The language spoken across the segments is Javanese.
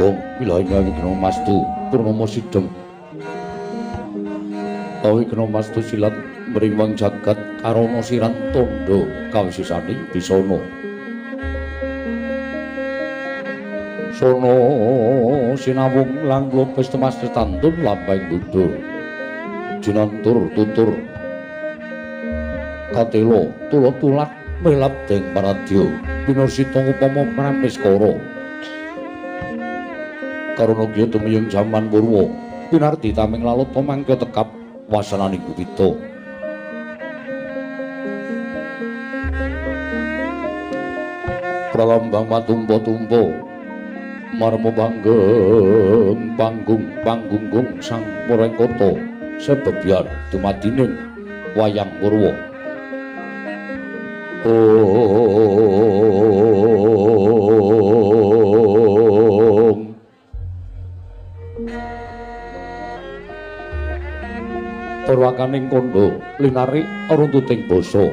Bagong wilayah Wigna Mastu Purnomo Sidhem Wigna Mastu silat mriwang jagat karana siran tandha kawisisaning bisana sono sinawung langkung pestemas tetantun lambang Buddha jinantur tutur katelo tulat-tulat melap deng paradya pinarsita upama prameskara karana kiya tumiyung jaman purwa pinarti taming lalut pamangka tekap wasananing bubita pralambang matumpa-tumpa marmo banggeng panggung sang Purengkata sebebyar dumadining wayang purwa Om Purwakaning kondo linarik runtuting basa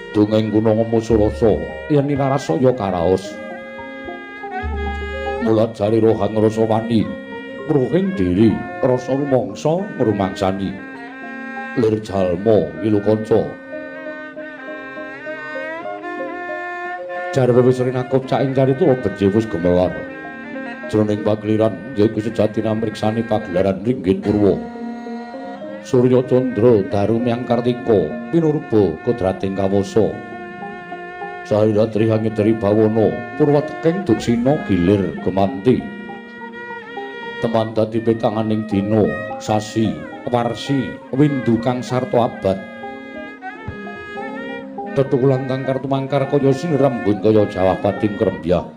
dongeng Gunung Musulasa yen ninarasaya karaos mulat jari rohang rasa wani ruhing diri rasa rumangsa ngrumangsani lir jalma ilu kanca jar wis rinakop caing carita beje wis gemelar jroning pagliran yaiku sejati namriksani pagelaran ringgit purwa Surya Candra Darumyang Kartika pinurba kodrating kawasa Sahira Trihangi Tri Bawana purwa teking duksina gilir gemanti teman dadi petanganing dina sasi warsi windu kang sarta abad tetukulan kang kartumangkar kaya sinirambun kaya jawah pading krembyah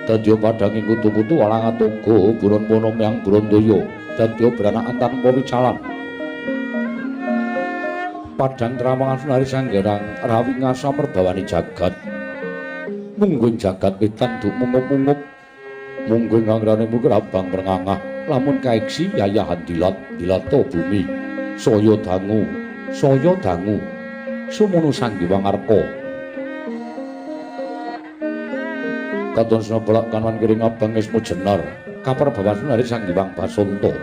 dadya padhanging kutu-kutu walang atungga buron pono miyang Brandaya dadya branakan tanpa wicalan padhang trawangan sunari sanggerang rawi ngasa merbawani jagat mungguing jagat wetan duk munguk-munguk mungguing angrane mukrabang prengangah lamun kaeksi yayahan dilato bumi saya dangu sumono sanggiwang arpa katon senopelak kanan kiring abang ismu jenar kaperbawan sunari sanggiwang basanta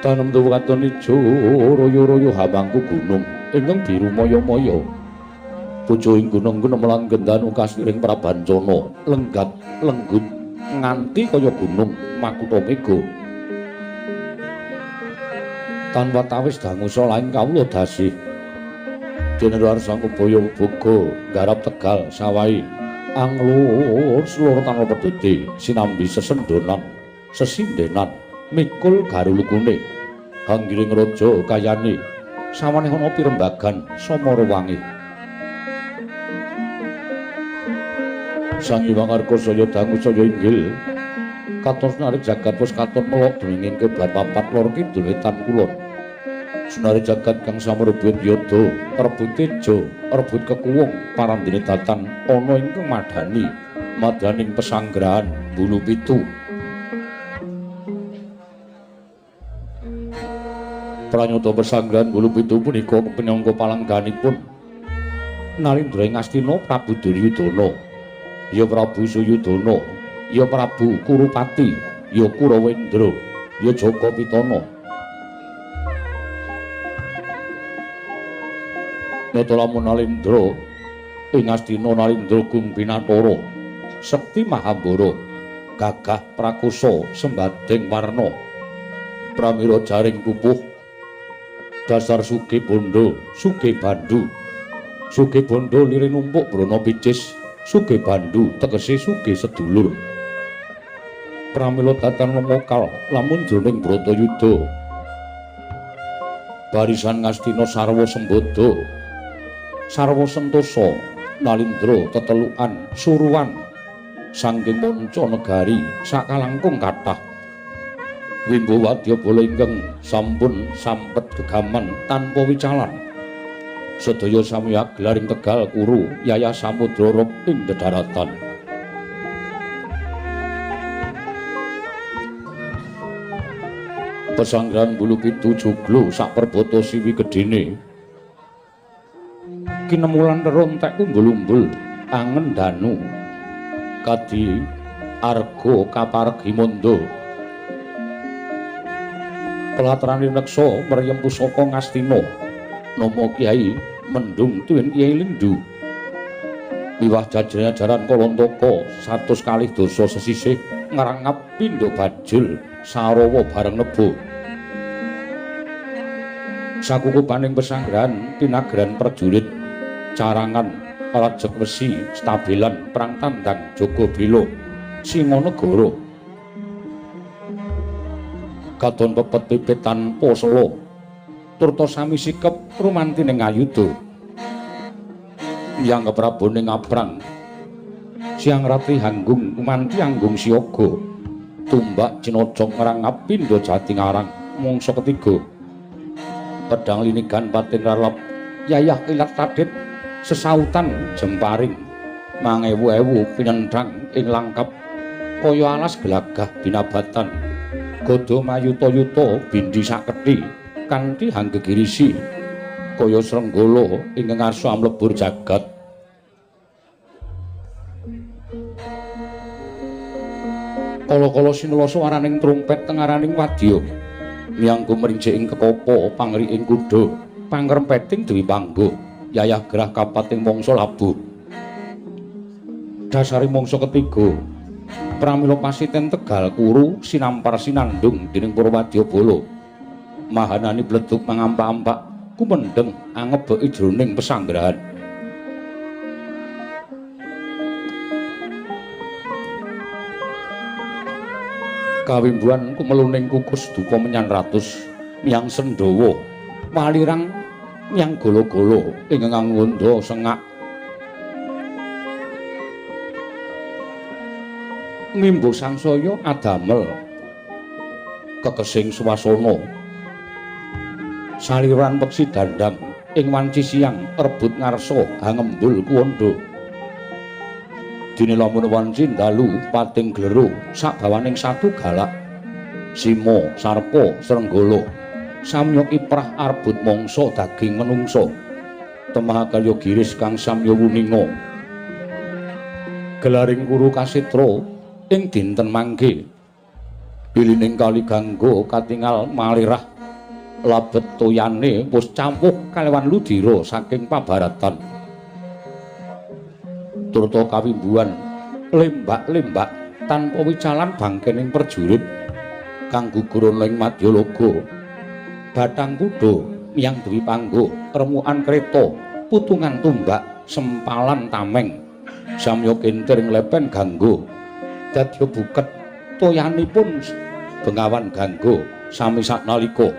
tanem tuwa katon ijo royo-royo habangku gunung ingkang biru moyo-moyo bojo ing gunung gunemelan gendanu kasiring prabancana lenggat lenggut nganti kaya gunung makuta mega tanpa tawis dangusa laing kawula dasih Jenderal Sangkubaya Boga garap Tegal Sawai anglur seluruh tanpa pedhete sinambi sesendonan sesindenan mikul garulukune hanggiring raja kayane sawane ana pirembagan Samarawangi Sang Hyang Argasaya dangu saya inggil katon senari jagat wis katon melok dringing kebat papat lor kidul wetan kulon senari jagat kang samrebut yada rebut teja rebut kekuwung parandene datan ana ing madaning pesanggrahan Bulu Pitu pranyata pesanggrahan Bulu Pitu punika penyangga palangganipun Narendra ing Astina Prabu Duryudana ya Prabu Suyudana ya Prabu Kurupati ya Kurawendra ya Jaka Pitana nata lamun Narendra ing Astina Narendra Gung Binatara Sekti Mahambara gagah prakosa sembading warna pramila jaring pupuh dasar sugih bondo sugih bandu sugih bondo lire numpuk brana picis sugih bandu tegese sugih sedulur pramila datan memokal lamun jroning Bratayuda barisan Ngastina sarwa sembada sarwa sentosa Narendra tetelukan suruwan saking manca negari sakalangkung kathah Wimbo wadya bola ingkang sampun sampet gegaman tanpa wicalan sedaya sami aglaring Tegal Kuru Yaya Samudra Rop ing dedharatan pesanggrahan Bulu Pitu joglo sak perbata siwi gedene kinemulan rerontek umbul-umbul angen danu kadi arga kapargi mondo pelatrane neksa mriyem pusaka Ngastina nama Kyai Mendung tuwin Kyai Lindu wiwah jajaran Kalantaka 100 kalih dosa sesisih ngrangap pindha bajul Sarawa bareng nebo sakukubaning pesanggrahan pinagran prajurit carangan rajek wesi stabilan perang tandang Jogobelo Singonegara katon pepet pipit tanpa sela turta sami sikep rumantining ayuda yang keprabone ngaprang siang ratri hanggung manti anggung siaga tumbak cinocok ngrangap pindha jati ngarang mangsa ketiga pedang linigan pating ralep yayah kilat tadit sesautan jemparing mangewu-ewu pinendang ing langkap kaya alas gelagah binabatan gada mayuta-yuta bindi sakethi kanthi hanggegirisi kaya srenggala ingkang arsa amlebur jagat kala-kala sinelasa waraning trompet tengaraning wadya miyangku mrinjik ing kekapa pangriking kuda pangrempeting dewi panggo yayah gerah kapating mangsa labuh dasari mangsa ketiga pramila pasiten Tegal Kuru sinampar sinandung dening para wadyabala mahanani bledug mangampak-ampak kumendeng angebeki jroning pesanggrahan kawimbuhan kumeluning kukus duka menyan ratus miyang Sendawa walirang miyang golo-golo ingkang ngundha sengak ngimbu sangsaya adamel kekesing swasana saliran peksi dandang ing wanci siang rebut ngarsa hangembul kuwanda dene lamun wanci dalu pating glero sabawaning satu galak simo sarpa srenggala samya kiprah arbut mangsa daging menungsa temah kalya giris kang samya wuninga gelaring kuru kasitra ing dinten mangke bilining kali ganggo katingal malirah labet toyane wis campuk kalewan ludira saking pabaratan turta kawimbuhan lembak-lembak tanpa wicalan bangkening perjurit kang gugur ana ing Madyalaga batang kuda miyang dewi panggo remukan kreta putungan tumbak sempalan tameng samya kentir ing lepen ganggo dadya buket toyanipun bengawan ganggo sami saknalika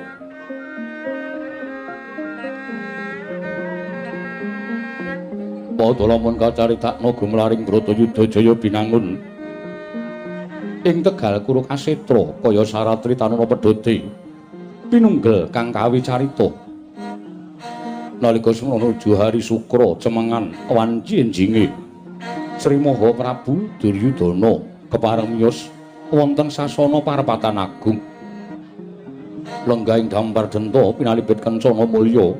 padha lamun kacaritakna gumlaring Bratayuda jaya binangun ing Tegal Kuru Kasetra kaya saratri tanana pedhote pinunggel kang kawicarita nalika semana hari Sukra cemengan wanci enjinge Sri Maha Prabu Duryudana kepareng miyos wonten sasana parapatan agung lenggahing dampar denta pinalipit kencana mulya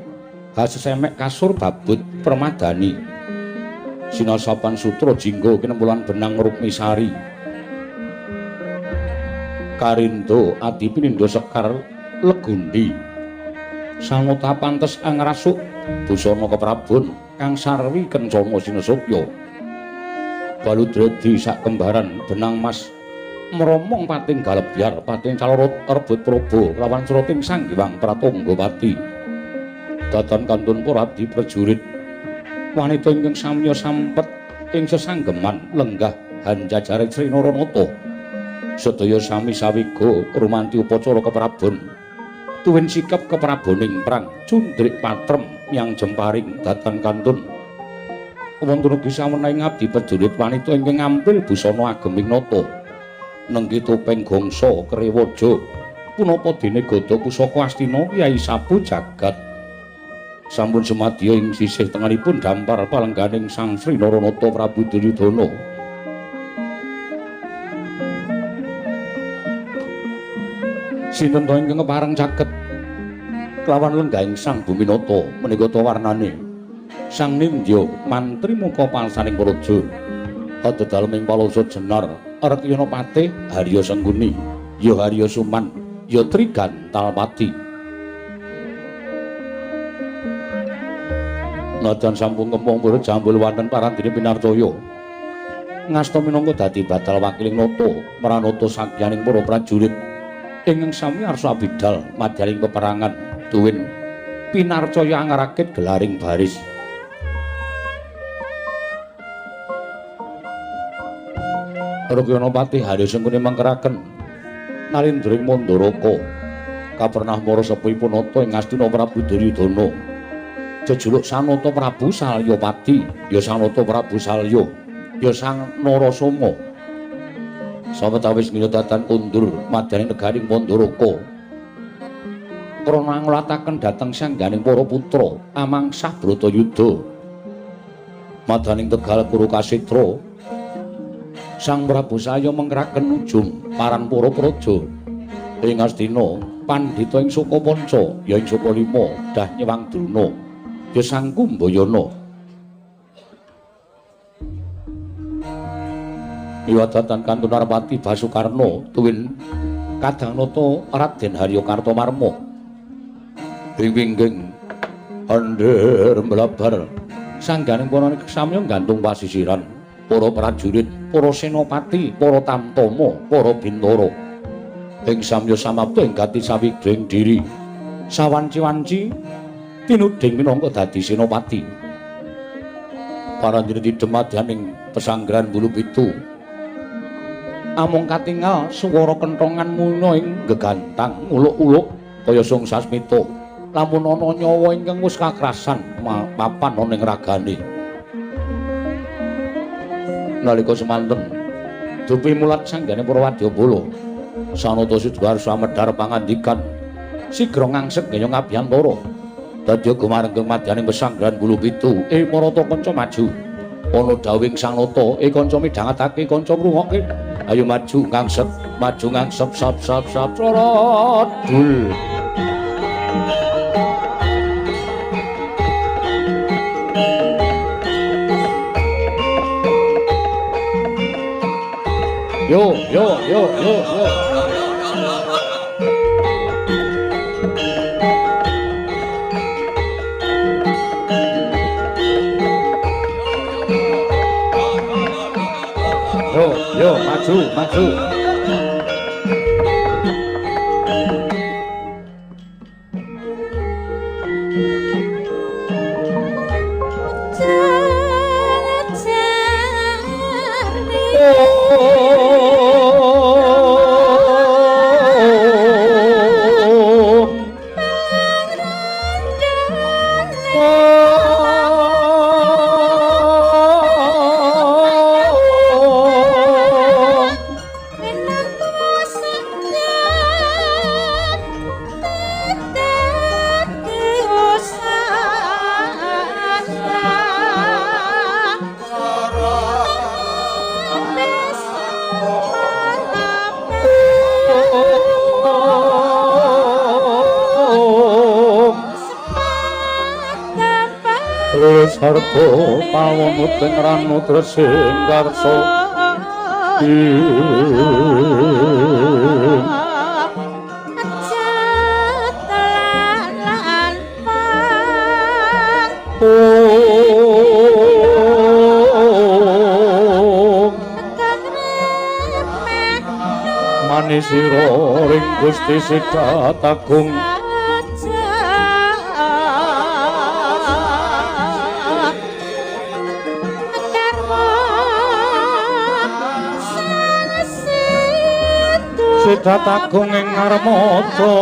hasesemek kasur babut permadani sinasapan sutra jingga kinempulan benang Rukmisari karindo adi pinindo sekar legundi sangota pantes angrasuk busana keprabon kang sarwi kencana sinusukya baludradi sak kembaran benang mas meromong pating galebyar pating calorot rebut probo lawan surating sang Hyang Pratanggapati datan kantun poradi prajurit wanita ingkang samya sampet ing sesanggeman lenggah hanjajare Sri Naranata sedaya sami sawiga rumanti upacara keprabon tuwin sikap kepraboning prang cundrik patrem yang jemparing datan kantun wonten ugi sawenehi ngabdi prajurit wanita ingkang ngambil busana ageming nata nenggi topeng gongsa krewaja punapa dene gada pusaka Astina Kyai Sabu Jagat sampun sumadya ing sisih tengenipun dampar palengganing Sang Sri Naranata Prabu Duryudana sinten to ingkang kepareng caket kelawan lenggahing Sang Buminata menika to warnane Sang Nindya mantri muka palsaning praja ada daleming paloso jenar Rekyana-pati Harya Sengguni ya Harya Suman ya Trigantalpati. Najan sampun kempung pura jambul wonten parandene Pinartoya ngasta minangka dadi batal wakiling nata Pranata sakyaning para prajurit ingkang sami arsa bidal madyaning peperangan duwin Pinarcaya ngarakit gelaring baris. Rekyana-pati Harya Sengguni mangkeraken nalindring Mandaraka kapernah mara sepuhipun nata ing Astina Prabu Duryudana jejuluk Sanata Prabu Salyapati ya Sanata Prabu Salya ya Sang Narasoma sawetawis nginutaken kundur madyaning negaring Mandaraka krana nglataken dhateng sangganing para putra amangsah Bratayuda madyaning Tegal Kurukasetra. Sang Prabu Salya mengkeraken ujung paran para praja ing Astina pandhita ing Sukapanca ya ing Sukalima dah nyewang Druna ya Sang Kumbayana. Iwadatan Kantunarpati Basukarna tuwin Kadhangnata Raden Harya Kartamarma ing-ingging andher mlabar sangganing para samya gantung pasisiran para prajurit, para senopati, para tamtama, para bintara ing samya samapta ing gati sawigring diri sawanci-wanci tinuding minangka dadi senopati. Parandene didemadyaning pesanggrahan Bulupitu amung katingal swara kenthongan muna ing gegantang uluk-uluk kaya sung sasmita lamun ana nyawa ingkang wis kakrasan papan ana ing ragane. Nalika semanten dupi mulat sanggane para wadyabala Sanata Sidaharsa medhar pangandikan sigra ngangsek ngenya ngabiyantara dadi gumarenggeng madyaning pesanggrahan Bulupitu Marata kanca maju ana dawing Sanata kanca midhangetake kanca ngrungokke ayo maju ngangsep sap dul. Yo. Yo, maju. Sarta pawonut ing ranu tresing karsa manisira ring Gusti Sidratagung Sidratagung ing ngarmata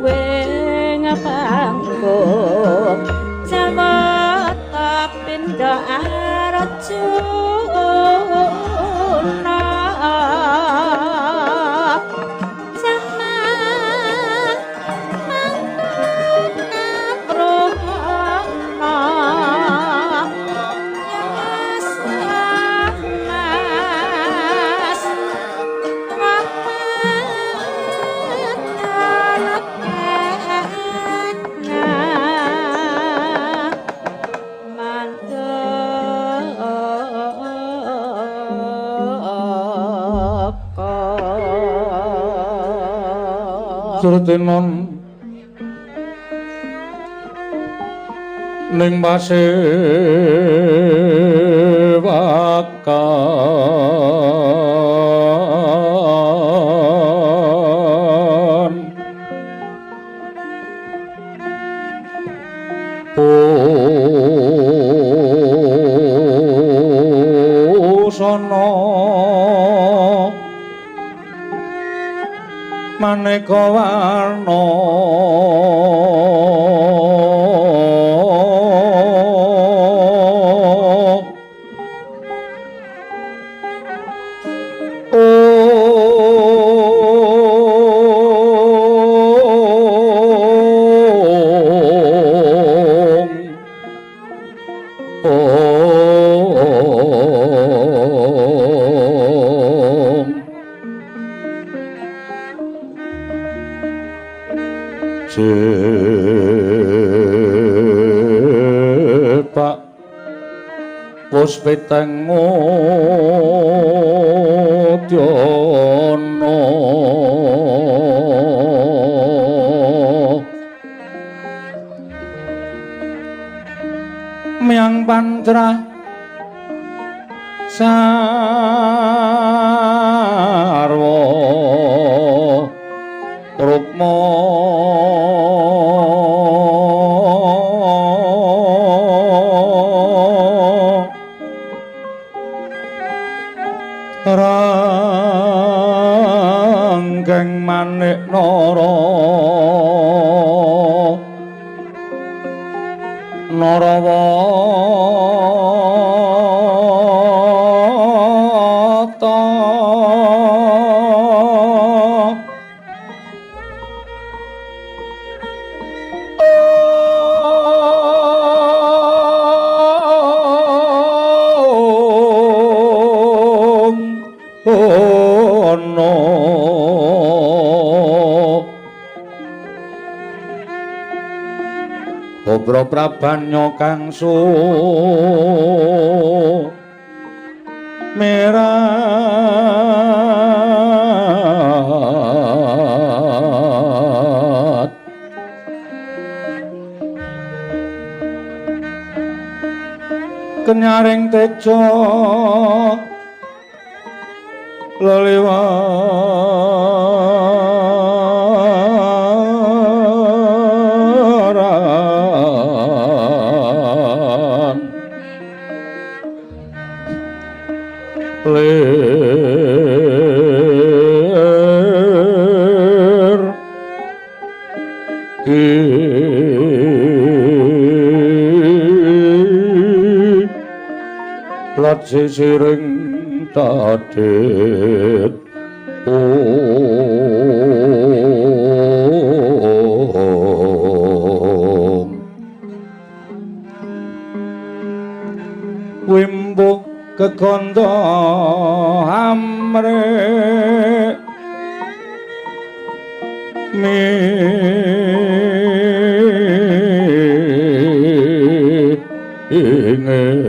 wing panggo jawata pindha arjuna jaman mangkuna mas Surtinon ning pasewakan pusana maneka warna Pak Puspiteng Udana Miang Pancrah Sarwa Rukma Ranggeng Manik Nara Narawata Obro Prabanya kang sumerat kenyaring teja leliwaran lir lat sisiring tadit wimbuh kekanda amrih ingin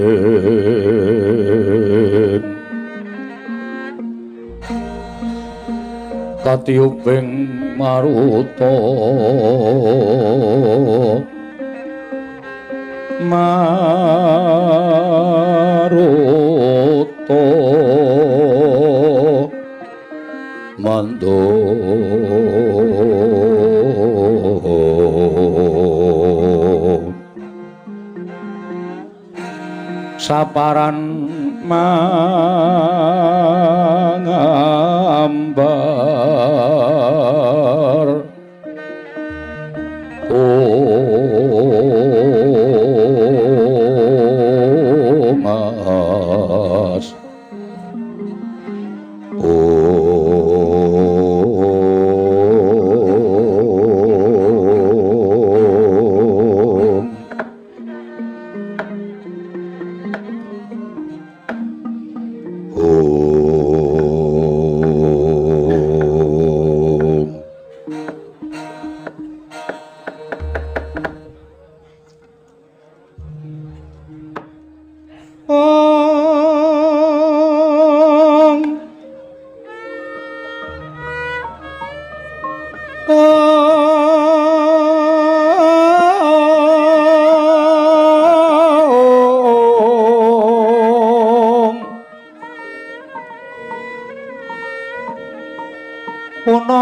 katiuping maruta maruta mando saparan mangambar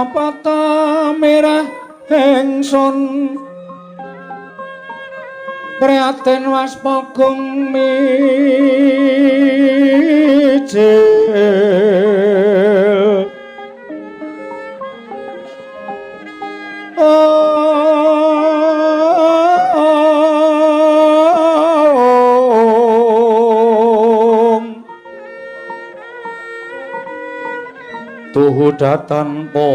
Pata merah ingsun prihatin Waspagung mijil tuhu datanpa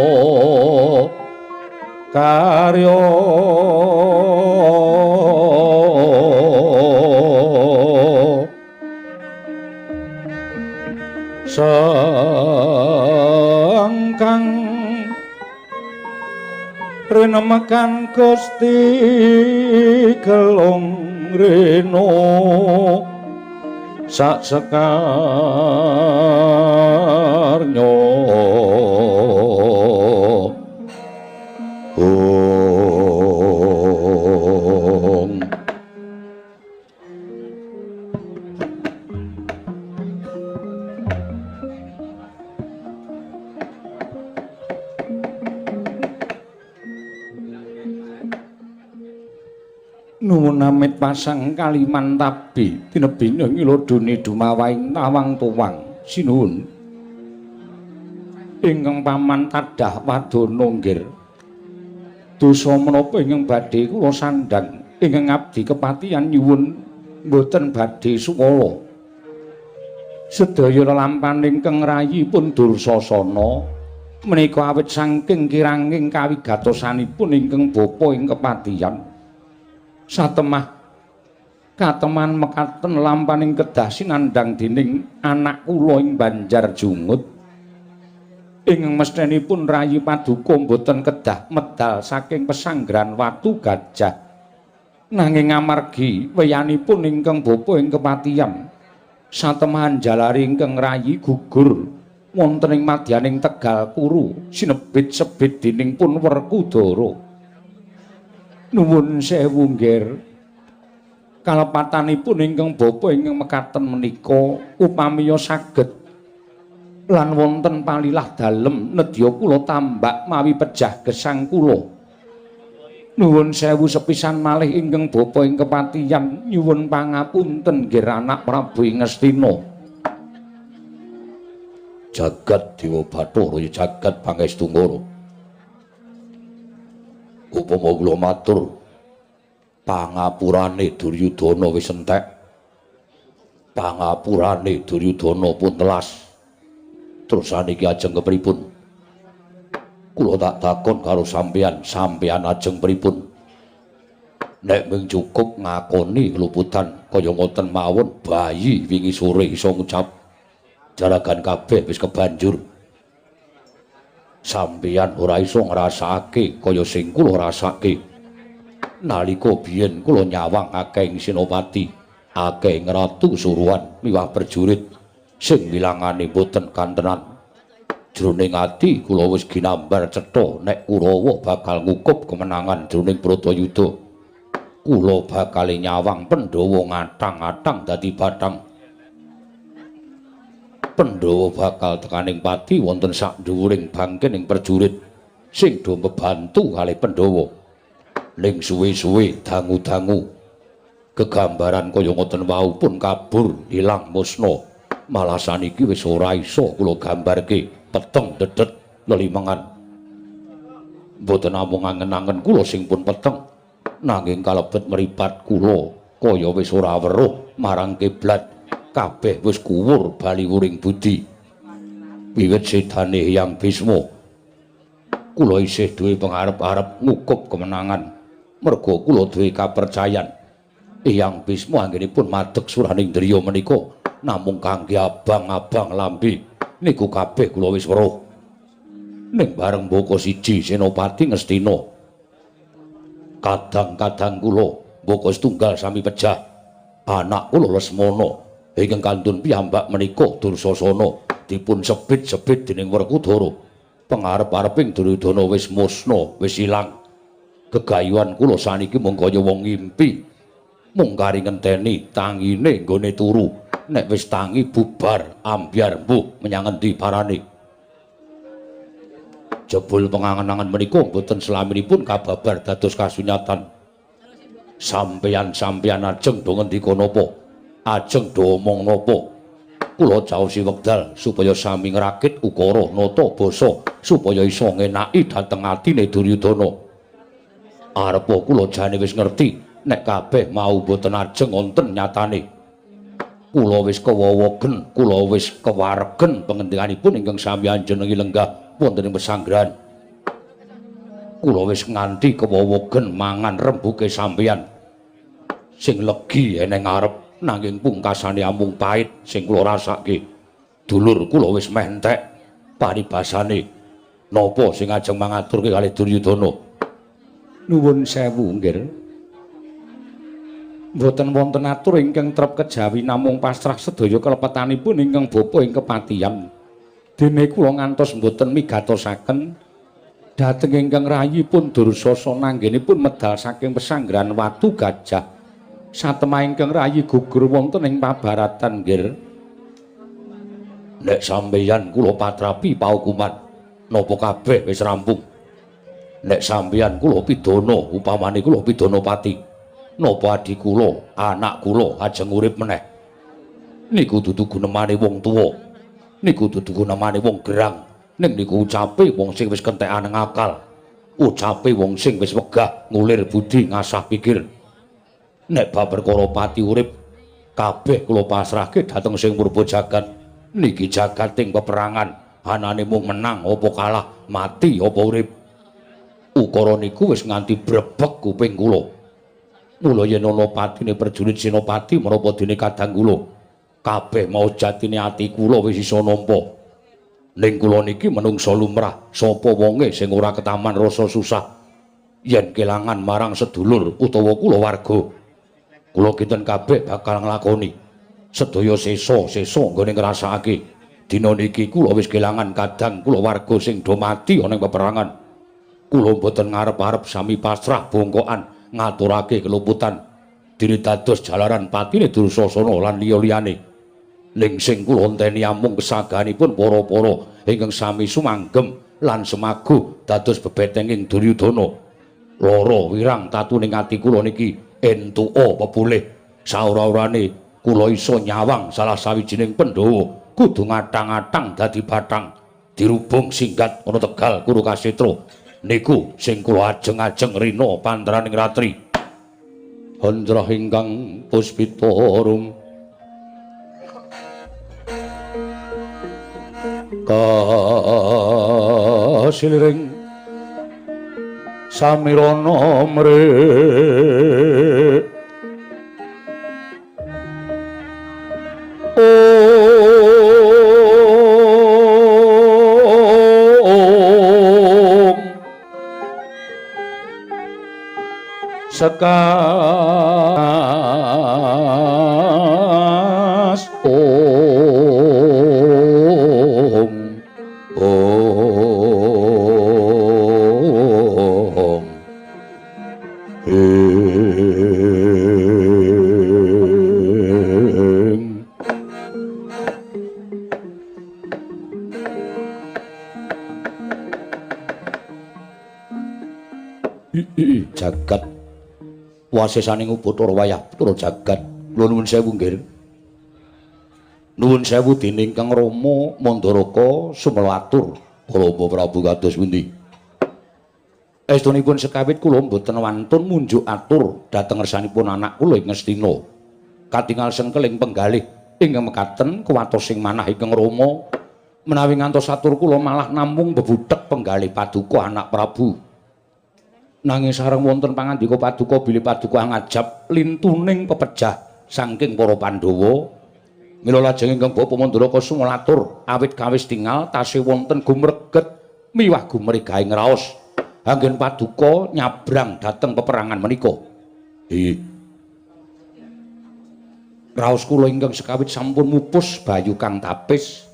karya sangkang rinemekan Gusti gelung rena sak sekarnya nuwun amit pasang kaliman tabi tinebing ngilodone dumawaing tawang tuwang sinuwun ingkang paman tadah wadana nggir dosa menapa ingkang badhe kula sandhang ingkang abdi kepatihan nyuwun mboten badhe suwala sedaya lelampahan ingkang rayipun Dursasana menika awit saking kiranging kawigatosanipun ingkang bapa ing kepatihan satemah kateman mekaten lampaning kedah sinandhang dening anak kula ing Banjar Jungut ingkang mesthenipun rayi paduka boten kedah medal saking pesanggrahan Watu Gajah nanging amargi weyanipun ingkang bapa ing kepatihan satemahan jalari ingkang rayi gugur wonten ing madyaning Tegal Kuru sinebit sebit dening pun Werkudara nuwun sewu nggir kalepatanipun ingkang bapa ingkang mekaten menika upamiya saged lan wonten palilah dalem nedya kula tambak mawi pejah gesang kula nuwun sewu sepisan malih ingkang bapa ing kepatihan nyuwun pangapunten nggih anak Prabu Ngastina jagat Dewa Bathara jagat Pangestu upama kula matur pangapurane Duryudana wis entek pangapurane Duryudana pun telas terus saniki ajeng kepripun kula tak takon karo sampeyan ajeng pripun nek mung cukup ngakoni keluputan kaya ngoten mawon bayi wingi sore iso ngucap jaragan kabeh wis kebanjur sampeyan ora iso ngrasakake kaya sing kula rasake nalika biyen kula nyawang akeh ing Senopati akeh ing Ratu Suruhan miwah prajurit sing wilangane boten kantenan jroning ati kula wis ginambar cetha nek Kurawa bakal ngukup kemenangan jroning Bratayuda kula bakal nyawang Pandhawa ngatang-atang dadi bathang Pandhawa bakal tekaning pati wonten sak dhuwuring bangken ing prajurit sing do mbebantu kalih Pandhawa. Ning suwe-suwe dangu-dangu gegambaran kaya ngoten wau pun kabur ilang musna. Malah saniki wis ora iso kula gambarke peteng dedet lelimengan. Mboten namung angen-angen kula sing pun peteng nanging kalebet mripat kula kaya wis ora weruh marang kiblat. Kabeh wis kuwur bali wuring budi wiwit sedane Hyang Bisma kula isih duwe pangarep-arep ngukup kemenangan merga kula duwe kapercayan Hyang Bisma anggenipun madheg suraning driya menika namung kangge abang-abang lambe niku kabeh kula wis weruh ning bareng mbaka siji Senopati Ngastina kadang-kadang kula mbaka setunggal sami pejah anak kula Lesmana ingkang kantun piyambak menika Dursasana dipun sebit-sebit dening Werkudara pangarep-areping Duryudana wis musna wis ilang gegayuhan kula saniki mung kaya wong ngimpi mung kari ngenteni tangine nggone turu nek wis tangi bubar ambyar mbuh menyang endi parane Jebul pengangen-angen menika mboten selaminipun kababar dados kasunyatan. Sampeyan-sampeyan ajeng do ngendika napa? Ajeng do omong napa? Kula caosi wekdal supaya sami ngrakit ukara nata basa supaya isa ngenaki dhateng atine Duryudana. Arepa kula jane wis ngerti nek kabeh mau boten ajeng wonten nyatane. Kula wis kewawogen, kula wis kewaregen pangendikanipun ingkang sami anjenengi lenggah wonten ing pesanggrahan. Kula wis nganti kewawogen mangan rembuke sampeyan sing legi eneng ngarep nanging pungkasane amung pait sing kula rasake. Dulur kula wis meh entek paribasane. Napa sing ajeng mangaturke kalih Duryudana? Nuwun sewu, nggih. Mboten wonten atur ingkang trep kejawi namung pasrah sedaya kalepetanipun ingkang bapa ing kepatihan. Dene kula ngantos mboten migatosaken dhateng ingkang rayipun Dursasa nanggenipun medal saking pesanggrahan Watu Gajah. Satemah ingkang rayi gugur wonten ing pabaratan, nggih. Nek sampeyan kula patrapi paukuman, napa kabeh wis rampung? Nek sampeyan kula pidana upamane kula pidana pati, napa adi kula, anak kula ajeng urip meneh? Niku dudu gunemane wong tuwa. Niku dudu gunemane wong gerang. Ning niku ucape wong sing wis kentekan akal. Ucape wong sing wis wegah ngulir budi ngasah pikir. Nek bab perkara pati urip kabeh kula pasrahke dhateng sing purba jagat. Niki jagating peperangan, anane mung menang apa kalah, mati apa urip. Ukara niku wis nganti brebek kuping kula. Mula yen ana patine prajurit Senopati menapa dene kadang kula, kabeh mau jatine ati kula wis isa nampa. Ning kula niki menungsa lumrah, sapa wonge sing ora ketaman rasa susah yen kelangan marang sedulur utawa kulawarga. Kula kinten kabeh bakal nglakoni sedaya sesa-sesa nggone ngrasakake dina niki kula wis kelangan kadang kulawarga sing do mati ana ing peperangan. Kula boten ngarep-arep sami pasrah bongkokan ngaturake keluputan dene dados jalaran patine Dursasana lan liya-liyane. Ning sing kula enteni amung kesagahanipun para-para ingkang sami sumanggem lan semagu dados bebetenging Duryudana. Lara wirang tatu ning ati kula niki entuka pepulih. Saora-orane kula isa nyawang salah sawijining Pandhawa kudu ngatang-atang dadi bathang dirubung singgat ana Tegal Kuru Kasetra. Niku sing kula ajeng-ajeng rina pandraning ratri. Handrah ingkang puspita-rum kasiliring samirana mrih sekas jagat wasesaning Upacara wayah putra jagat. Nuwun sewu, nggih. Nuwun sewu dening Kang Rama Mandaraka sumelatur Rama Prabu kados pundi. Estunipun sekawit kula mboten wantun munjuk atur dhateng ngersanipun anak kula ing Ngastina. Katingal sengkeling penggalih ingkang mekaten kuwatosing manah ingkang Rama menawi ngantos atur kula malah namung bebudhek penggalih paduka anak Prabu. Nanging sareng wonten pangandika paduka bilih paduka ngajab lintuning pepejah saking para Pandhawa. Mila lajeng ingkang Bapa Mandaraka sumelatur awit kawis tingal tasih wonten gumreget miwah gumregahing raos anggen paduka nyabrang dhateng peperangan menika. Raos kula ingkang sekawit sampun mupus bayu kang tapis.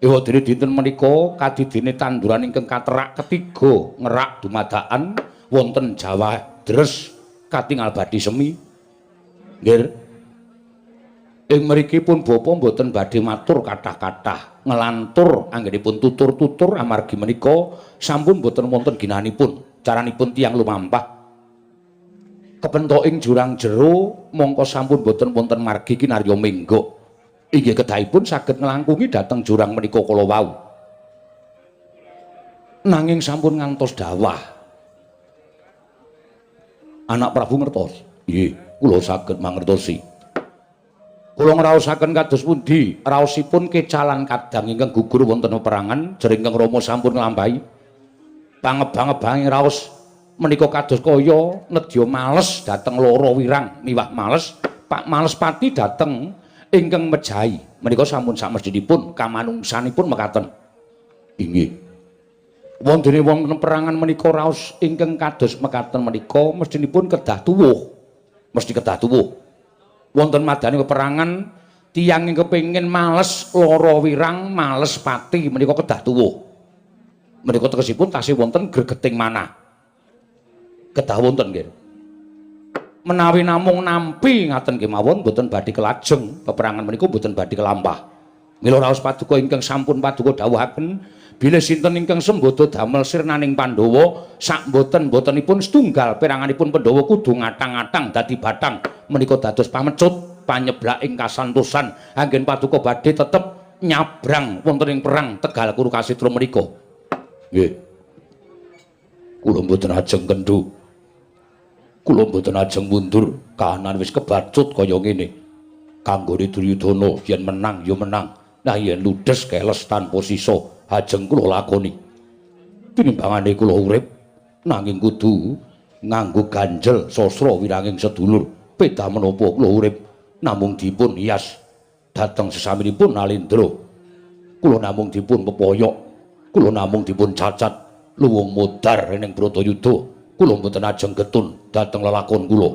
Ewa dene dinten menika kadidene tanduran ingkang katerak ketiga ngerak dumadakan wonten Jawa Dres katingal badhe semi. Nggih. Ing mriki pun bapa mboten badhe matur kathah-kathah ngelantur anggenipun tutur-tutur amargi menika sampun mboten wonten ginanipun caranipun tiyang lumampah kepentok ing jurang jero mongko sampun boten wonten margi kinarya menggo inggih kedahipun saged nglangkungi dhateng jurang menika kala wau nanging sampun ngantos dawah anak Prabu ngertos nggih kula saged mangertosi kula ngraosaken kados pundi raosipun kecalan kadang ingkang gugur wonten peperangan jering ingkang Rama sampun nglampahi pangebang-ebanging raos menika kados kaya nedya males dhateng lara wirang miwah males Pak Malespati dhateng ingkang Mejahi menika sampun samestinipun kamanungsanipun mekaten inggih wondene wonten perangan menika raos ingkang kados mekaten menika mestinipun kedah tuwuh mesti kedah tuwuh wonten madani peperangan tiyang ing kepengin males lara wirang males pati menika kedah tuwuh menika tegesipun tasih wonten gregeting manah kedah wonten nggih. Menawi namung nampi ngaten kemawon boten badhe kelajeng peperangan menika boten badhe kelampah. Mila raos paduka ingkang sampun paduka dawuhaken bilih sinten ingkang sembada damel sirnaning Pandhawa sak boten-botenipun setunggal peranganipun Pandhawa kudu ngatang-atang dadi batang menika dados pamecut panyeblak ing kasantosan anggen paduka badhe tetep nyabrang wonten ing perang Tegal Kurukasitra menika. Nggih. Kula mboten ajeng kendhu. Kula mboten ajeng mundur, kahanan wis kebacut kaya ngene. Kanggone Duryudana yen menang ya menang, nah yen ludes keles tanpa sisa, ajeng kula lakoni. Tinimbangane kula urip nanging kudu nganggo ganjel sastra wiranging sedulur. Peda menapa kula urip namung dipun hias dhateng sesaminipun Nalendra. Kula namung dipun pepoyok, kula namung dipun cacat luwung modar ning Bratayuda. Kula mboten ajeng getun dhateng lelakon kula.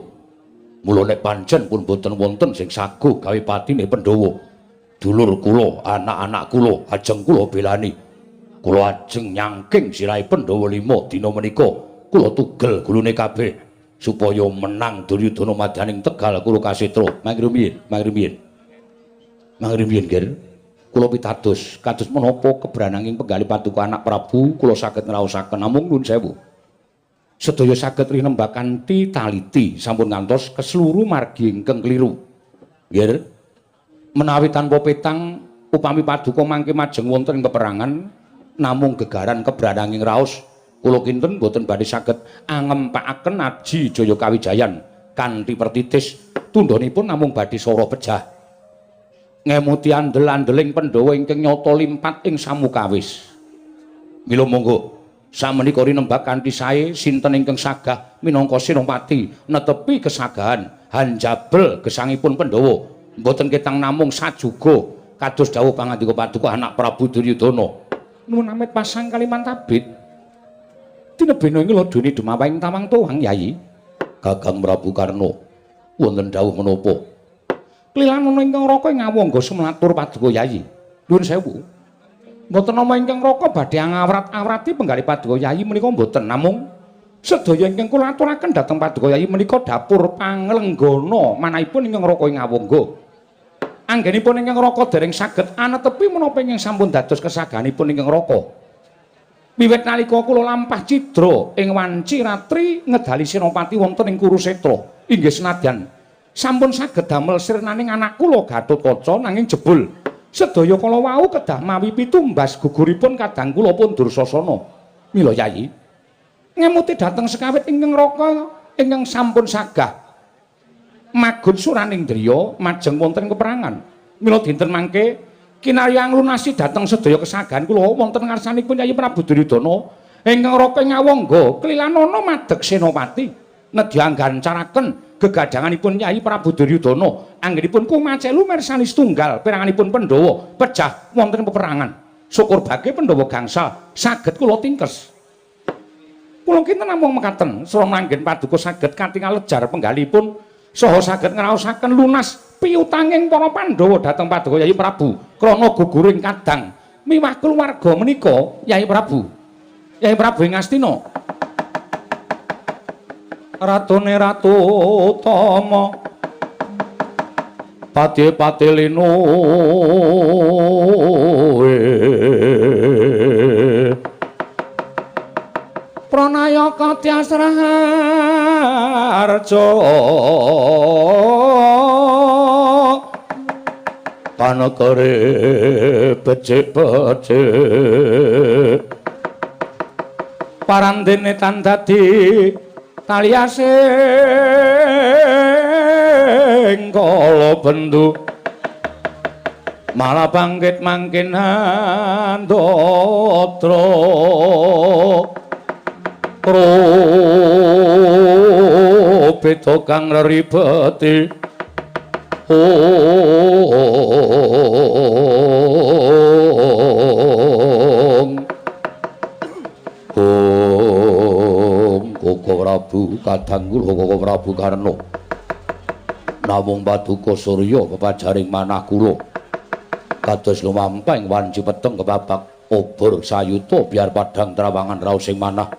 Mula nek pancen pun mboten wonten sing saguh gawe patine Pandhawa. Dulur kula, anak-anak kula ajeng kula belani. Kula ajeng nyangking sirahe Pandhawa 5 dina menika. Kula tugel gulune kabeh supaya menang Duryudana madaning Tegal Kurukasitra. Mangrumiyin, mangrumiyin. Mangrumiyin, Ger. Kula pitados kados menapa kebrananging penggalih paduka anak Prabu kula saged ngraosaken namung nuwun sewu. Sedaya saged rinemba kanthi taliti sampun ngantos keseluruh margi ingkang kliru. Nggih. Menawi tanpa petang upami paduka mangke majeng wonten ing peperangan namung gegaran kebrananging raos kula kinten boten badhe saged angempakaken aji Jaya Kawijayan kanthi pertitis tundhonipun namung badhe sora pejah. Ngemuti andel-andeling Pandhawa ingkang nyata limpat ing samukawis. Mila monggo samenika rinembak kanthi sae sinten ingkang sagah minangka Senopati netepi kesagahan hanjabel gesangipun Pandhawa mboten ketang namung sajuga kados dawuh pangandika paduka anak Prabu Duryudana nuwun amit pasang kaliman tabit tinebena ing ladone dumawahing tawang tuwang Yayi Gagang Prabu Karna wonten dawuh menapa klilan ana ingkang raka ngawangga sumlatur paduka Yayi nuwun sewu mboten nama ingkang raka badhe ngawrat-awrati penggalih paduka Yayi menika mboten namung sedaya ingkang kula aturaken dhateng paduka Yayi menika dapur panglenggana manahipun ingkang raka ngawangga anggenipun ingkang raka dereng saged anetepi menapa ingkang sampun dados kesagahanipun ingkang raka wiwit nalika kula lampah cidra ing wanci ratri ngedali Senopati wonten ing Kurusetra inggih senadyan sampun saged damel sirnaning anak kula Gatotkaca nanging jebul sedaya kala wau kedah mawi pitumbas guguripun kadang kula pun Dursasana. Mila Yayi, ngemuti dhateng sekawit ingkang raka ingkang sampun sagah magun suraning driya majeng wonten keperangan. Mila dinten mangke kinarya nglunasi dhateng sedaya kesagahan kula wonten ngarsanipun Yayi Prabu Duryudana ingkang raka ngawangga klilanana madeg Senopati nedya gancaraken gegadanganipun Yayi Prabu Duryudana anggenipun kumacelu mirsani setunggal peranganipun Pandhawa pejah wonten peperangan. Syukur bage Pandhawa gangsal saged kula tingkes. Kula kinten namung mekaten sira manggen paduka saged katingal lejar penggalipun saha saged ngraosaken lunas piutanging para Pandhawa dhateng paduka Yayi Prabu krana guguring kadang miwah keluarga menika Yayi Prabu. Yayi Prabu ing Astina. Ratune Ratu Tama Pati lino Pranayaka Tyasraharja Panegare becik-becik Parandene tan dadi taliasing kala bendu malah bangkit mangkin handatra beda kang ribeti Koko Prabu kadang kula Koko Prabu Karna namung Paduka Surya pepajaring manah kula kados lumampah ing wanci peteng kebabak obor sayuta biar padhang trawangan raos ing manah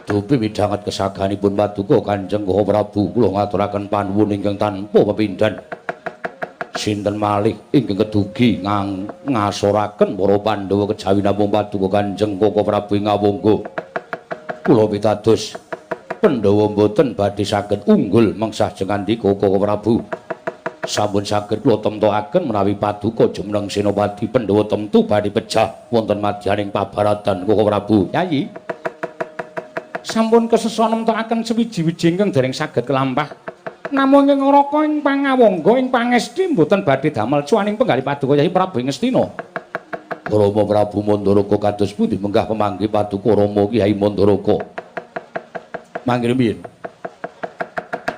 dupi midhanget kesaganipun Paduka Kanjeng Koko Prabu kula ngaturaken panuwun ingkang tanpa pepindhan sinten malih ingkang kedugi ngasoraken para Pandhawa kejawi namung Paduka Kanjeng Koko Prabu ing ngawangga kula pitados Pandhawa mboten badhe saged unggul mengsah jengandika Koko Prabu sampun saged kula temtokaken menawi Paduka jumeneng Senopati Pandhawa temtu badhe pejah wonten madyaning pabaratan Koko Prabu Yayi sampun kesesa nemtokaken sewiji-wiji ingkang dereng saged kelampah namung ing ngraka ing pangawangga ing pangesti mboten badhe damel cuaning penggalih Paduka Yayi Prabu ing Ngastina Rama Prabu Mandaraka kados pundi menggah pemanggih Paduka Rama Kyai Mandaraka mangke piye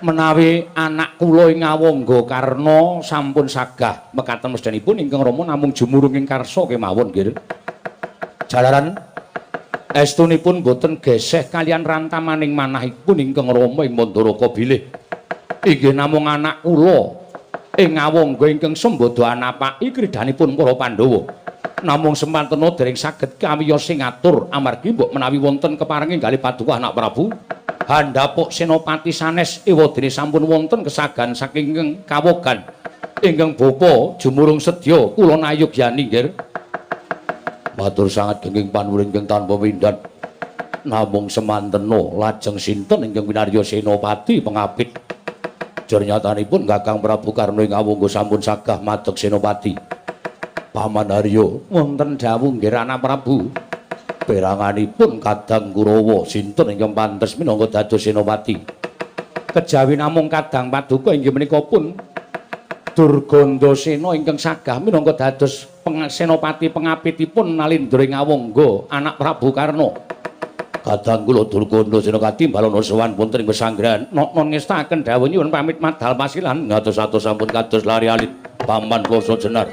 menawi anak kula ing ngawangga Karna sampun sagah mekaten mesdanipun ingkang Rama namung jumurung ing karsa kemawon nggih jalaran estunipun boten geseh kalian rantamaning manahipun ingkang Rama ing Mandaraka bilih inggih namung anak kula ing ngawangga ingkang sembada anapaki kridanipun para Pandhawa namung semantena dereng saged kawiyos sing ngatur amargi mbok menawi wonten keparenging kalih Paduka anak Prabu handhapuk senopati sanes ewadene sampun wonten kesagan saking kawogan ingkang bapa jumurung sedya kula nayogyani nggih matur sanget genging panuwun ingkang tanpa pindhan namung semantena lajeng sinten ingkang winarya senopati pengapit jernyatanipun Kakang Prabu Karna ing ngawangga sampun sagah madeg senopati Paman Harya wonten dawuh nggih anak Prabu peranganipun Kadang Kurawa sinten ingkang pantes minangka dados senopati kejawi namung Kadang Paduka inggih menika pun Durgandasena ingkang sagah minangka dados senopati pengapitipun Nalindra ing ngawangga anak Prabu Karna Kadang kula Durgandasena katimbalana sowan wonten ing pesanggrahan non ngestaken dawuh nyuwun pamit madhal pasilan ngatos-atos sampun kados lari alit Paman Kloso Jenar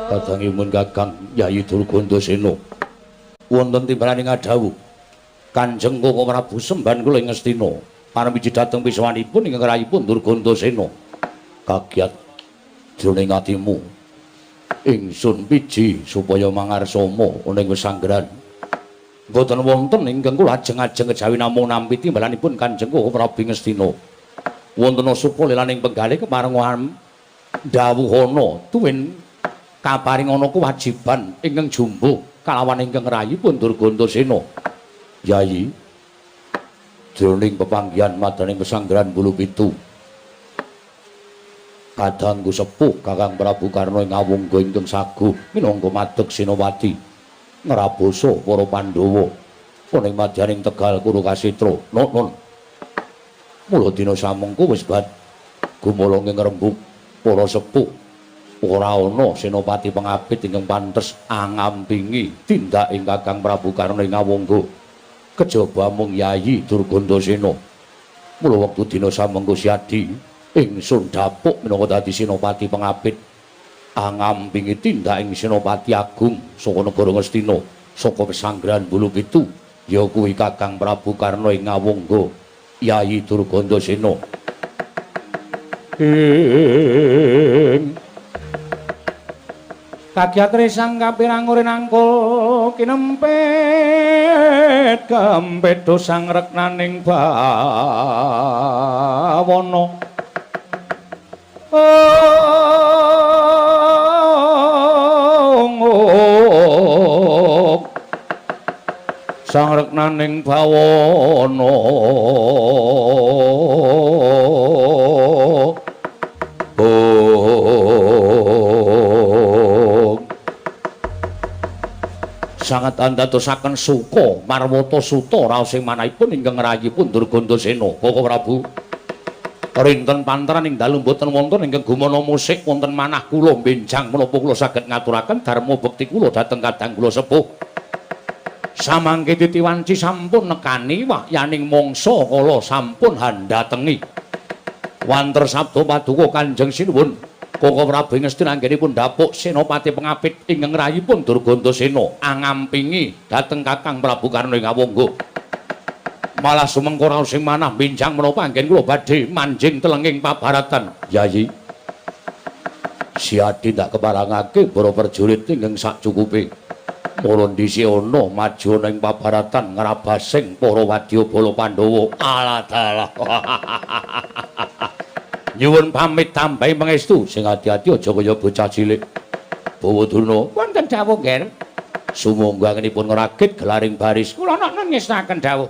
Kadangipun Kakang Yayi Durgandasena wonten timbalan ing adhawu Kanjeng Koko Prabu semban kula ing Ngastina panemiji dhateng piswanipun ing rayipun Durgandasena kagiat jroning atimu ingsun piji supaya mangarsama ana ing pesanggrahan boten wonten ingkang kula ajeng-ajeng kejawi namung nampi timbalanipun Kanjeng Koko Prabu ing Ngastina wonten supalelaning penggalih keparengan dawuhana tuwin kaparing ana kewajiban ingkang jumbuh kalawan ingkang rayipun Durgandasena Yayi jroning pepanggihan madaning pesanggrahan Bulu Pitu kadangku sepuh Kakang Prabu Karna ing Awangga ingkang saguh minangka madeg Senopati ngrabasa para Pandhawa ana ing madyaning Tegal Kurukshetra nun mula dina samengko wis bat gumolong ing rembug para sepuh ora ana senopati pengapit ingkang pantes angampingi tindak ing Kakang Prabu Karna ing Awangga kejaba mung Yayi Durgandasena mula wektu dina samengko siadi ingsun dapuk minangka dadi senopati pengapit angampingi tindak ing senopati agung saka negara Ngastina saka pesanggrahan Bulu Pitu ya kuwi Kakang Prabu Karna ing Awangga Yayi Durgandasena kagiat resang kapirang rinangkul kinempet kempet dosang reknaning bawana sang reknaning bawana sangat andadosaken suka marwata suta raos ing manahipun ingkang rayipun Durgandasena Koko Prabu rinten pantaran ing dalu boten wonten ingkang gumana musik wonten manah kula benjang menapa kula saged ngaturaken dharma bekti kula dhateng kadang kula sepuh samangke titiwanci sampun nekani wahyaning mangsa kala sampun handhatengi wanter sabda paduka Kanjeng Sinuwun Koko Prabu Ngastina anggenipun dapuk senopati pengapit ingkang rayipun Durgandasena angampingi dhateng Kakang Prabu Karna ing Awangga. Malah sumengko raos sing manah benjang menapa anggen kula badhe manjing telenging pabaratan. Yayi. Siadi ndak keparangake para prajurit ingkang sacukupe. Mula dhisik ana maju ning pabaratan ngrabasing para wadyabala Pandhawa. Alah dalah. Nyuwun pamit tambahi pangestu sing ati-ati aja kaya bocah cilik. Bawadurna wonten dawuh nggih. Sumangganipun ngragit gelaring baris kula nak ngestaken dawuh.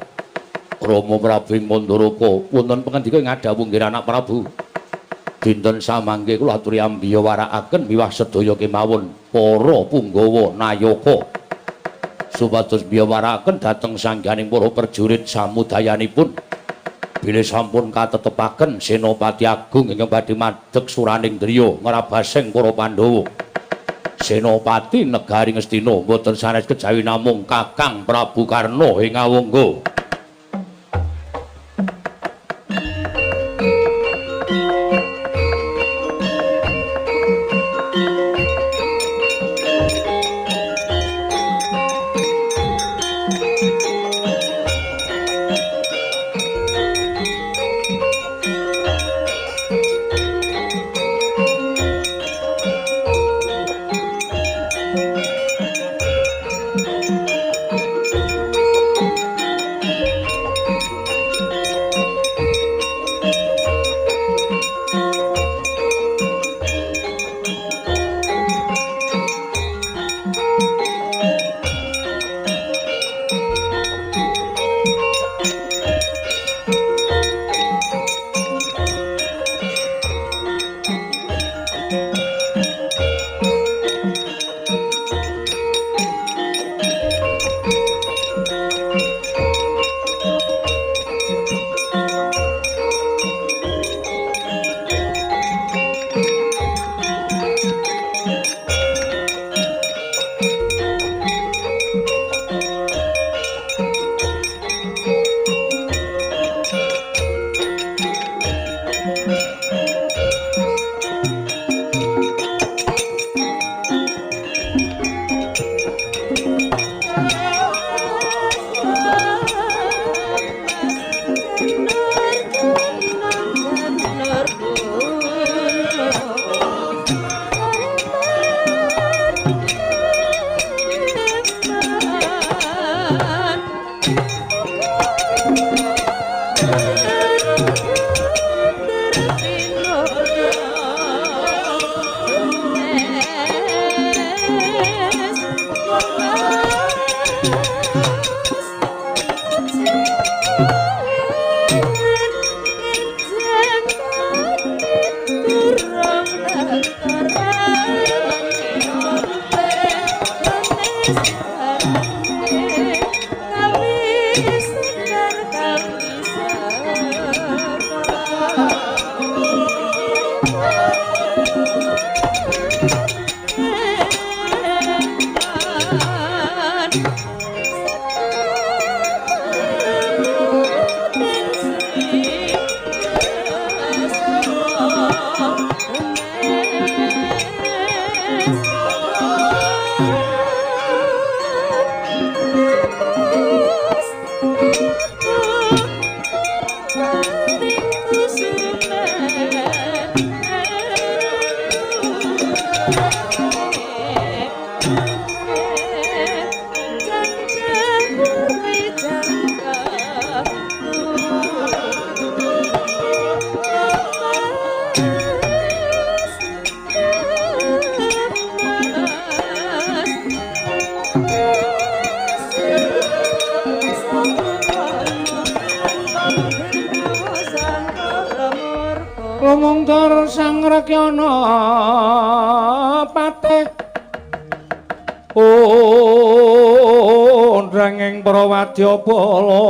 Rama Prabu ing Mandaraka wonten pangandika ing dawuh nggih anak Prabu. Dinten samangke kula aturi ambiya warakaken miwah sedaya kemawon para punggawa nayaka. Supados biya warakaken dhateng sangganing para prajurit samudayanipun. Bilih sampun katetepaken Senopati Agung ingkang badhe madheg suraning driya ngrabasing para Pandhawa. Senopati negari Ngastina boten sanes kejawi namung Kakang Prabu Karna ing Awangga. Lumungtur sang rekyana patih drenging para wadyabala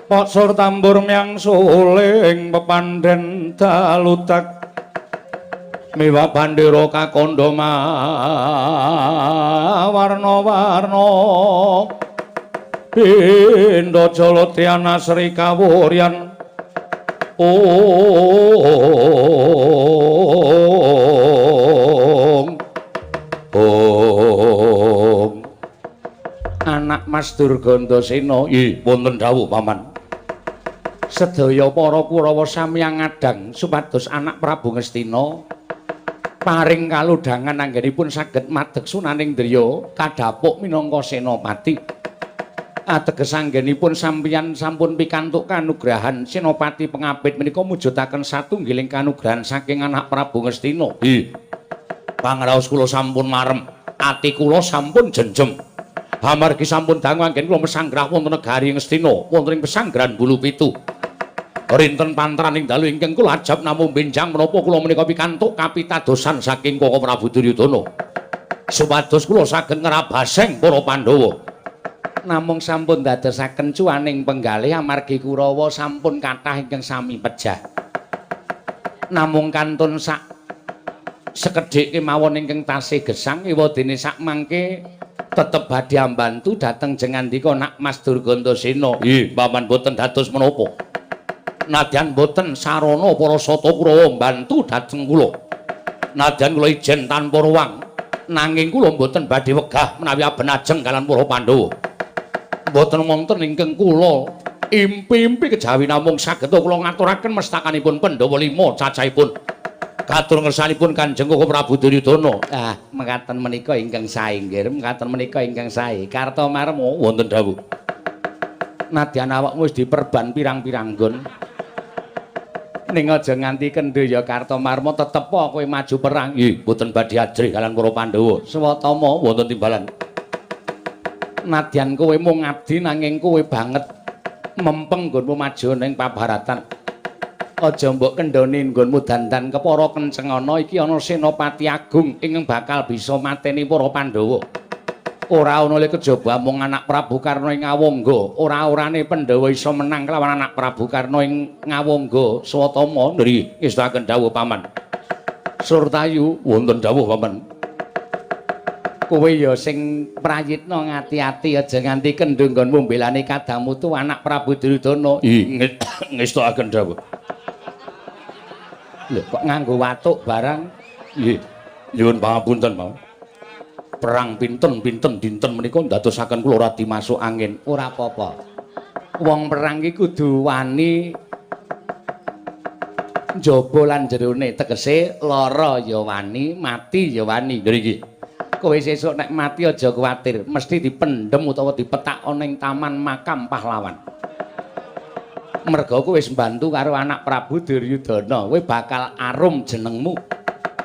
Paksur tambur miang suling pepandhen dalutak miwa bandera kakandha warna-warna pindha jala tiana sri kawuryan anak Mas Durgandasena wonten dawuh paman sedaya para Kurawa samyang ngadhang supados anak Prabu Ngastina paring kaludhangan anggenipun saged madheg sunaning driya kadhapuk minangka senopati ateges anggenipun sampeyan sampun pikantuk kanugrahan senopati pengabit menika mujudaken satunggiling kanugrahan saking anak Prabu Ngastina pangraos kula sampun marem ati kula sampun jenjem amargi sampun dangu anggen kula mesanggrah wonten negari Ngastina wonten ing pesanggrahan Bulu Pitu rinten pantraning dalu ingkang kula ajab namung benjang menapa kula menika pikantuk kapitadosan saking Koko Prabu Duryudana supados kula saged ngrabaseng para Pandhawa namung sampun dadosaken cuaning penggalih amargi Kurawa sampun kathah ingkang sami pejah namung kantun sak sekedhik kemawon ingkang tasih gesang ewadene sak mangke tetep badhe ambantu dhateng jengandika nak Mas Durgandasena nggih paman boten dados menapa nadyan boten sarana para sata Kurawa mbantu dhateng kula nadyan kula ijen tanpa ruwang nanging kula boten badhe wegah menawi aben ajeng kaliyan para Pandhawa boten wonten ingkang kula impi-impi kejawi namung saged kula ngaturaken mestakanipun Pandhawa 5 cacahipun katur ngersanipun Kanjeng Koko Prabu Duryudana mekaten menika ingkang sae nggih mekaten menika ingkang sae Kartomarma wonten dawuh nadyan awakmu wis diperban pirang-pirang nggon ning aja nganti kendho ya Kartomarma tetep kowe maju perang nggih boten badhe ajrih kaliyan para Pandhawa swatama wonten timbalan nadyan kowe mung ngabdi nanging kowe banget mempeng nggonmu maju ning pabaratan aja mbok kendhoni nggonmu dandan kepara kencengana iki ana senopati agung ingkang bakal bisa mateni para Pandhawa ora ana le kejaba mung anak Prabu Karna ing Ngawangga ora-orane Pandhawa iso menang kelawan anak Prabu Karna ing Ngawangga swatama nggih ngestaken dawuh paman Surtayu wonten dawuh paman kowe ya sing prayitna ngati-ati aja nganti kendho nggonmu mbelani kadangmu tu anak Prabu Duryudana ngestaken dawuh lho kok nganggo watuk barang nggih nyuwun pangapunten mau perang pinten-pinten dinten menika ndadosaken kula radi masuk angin ora apa-apa wong perang iki kudu wani njaba lan jerone tegese lara ya wani mati ya wani nggih kowe sesuk nek mati aja kuwatir mesti dipendhem utawa dipetak ana ing taman makam pahlawan merga kowe wis mbantu karo anak Prabu Duryudana kowe bakal arum jenengmu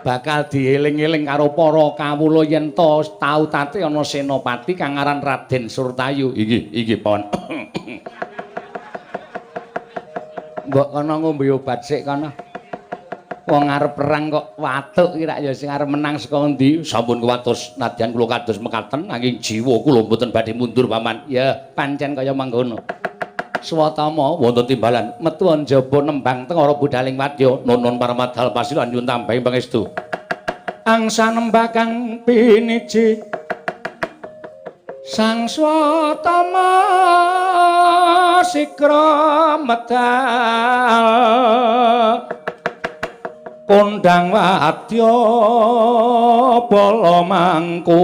bakal dieling-eling karo para kawula yen to tau tate ana senopati kang aran Raden Surtayu iki pon mbok kana ngombe obat sik kana wong arep perang kok watuk iki rak ya sing arep menang saka endi sampun kuwatos nadyan kula kados mekaten nanging jiwa kula mboten badhe mundur paman ya pancen kaya mangkono swatama wonten timbalan metu njaba nembang teng ora budhaling wadya nuntun paramadhal pasilan nyuwun tambahing pangestu angsa nembah kang piniji sang swatama sikra medal kondang wadya bala mangku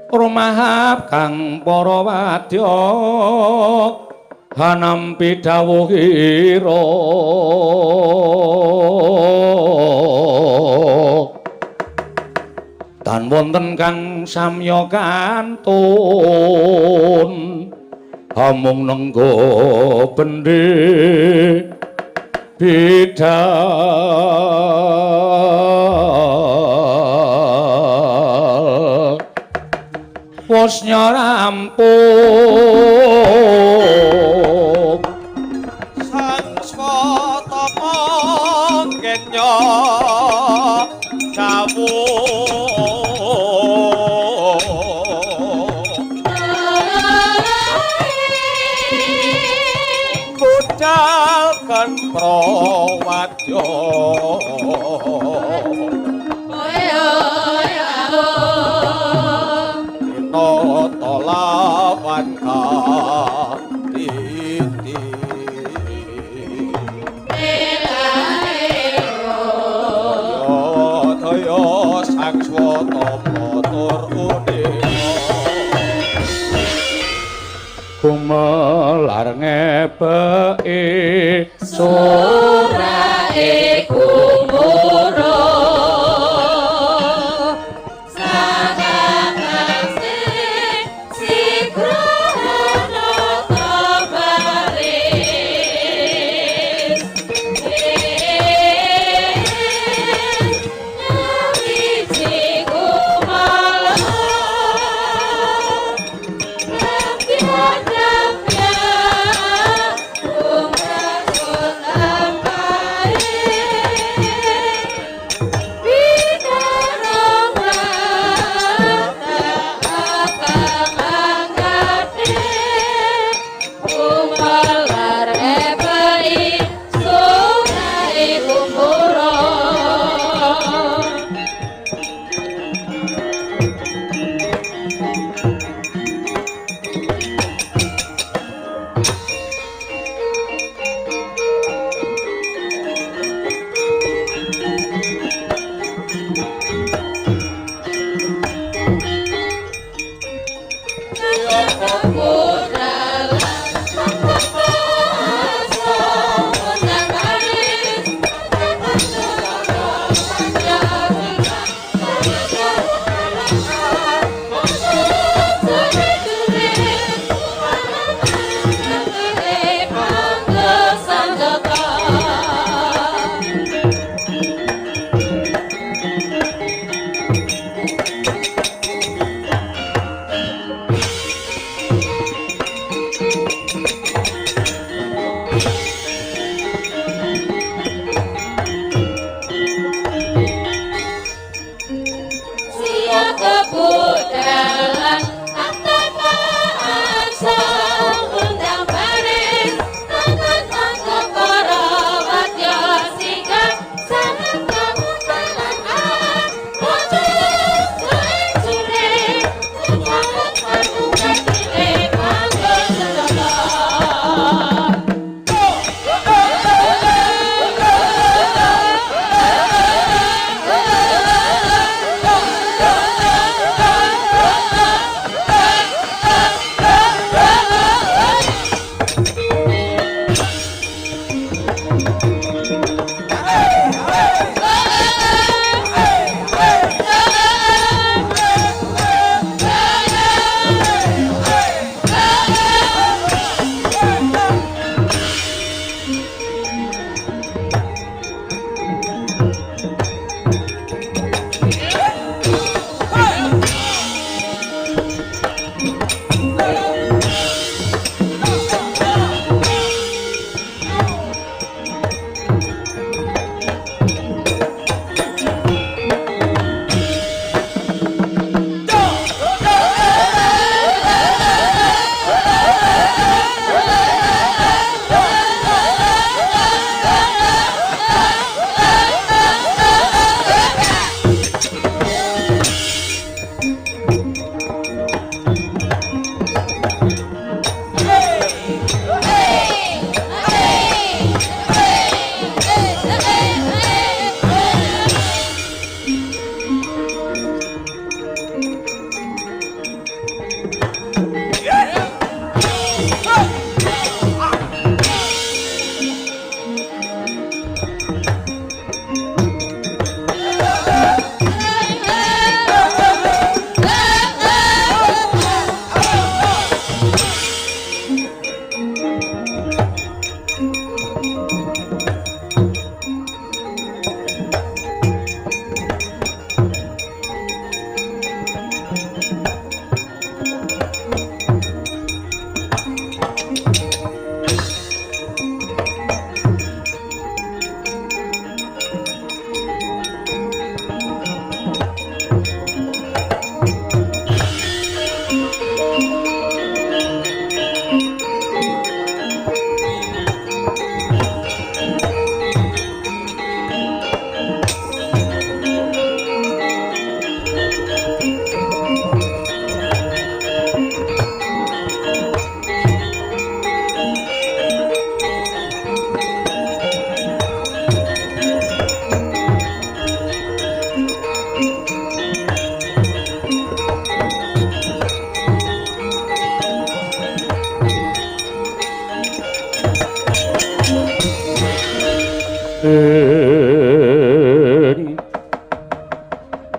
rumahap kang para wadya hanampi dawuhira dan wonten kang samya kantun hamung nenggo bendhe bidal wosnya rampung sang swatama kenya dawuh budalkan prawadya nata lawan katiti daya sang swatama tur udena gumelar ngepeki Surae kumuro sakakase sikrana kabaris nyawiji kumala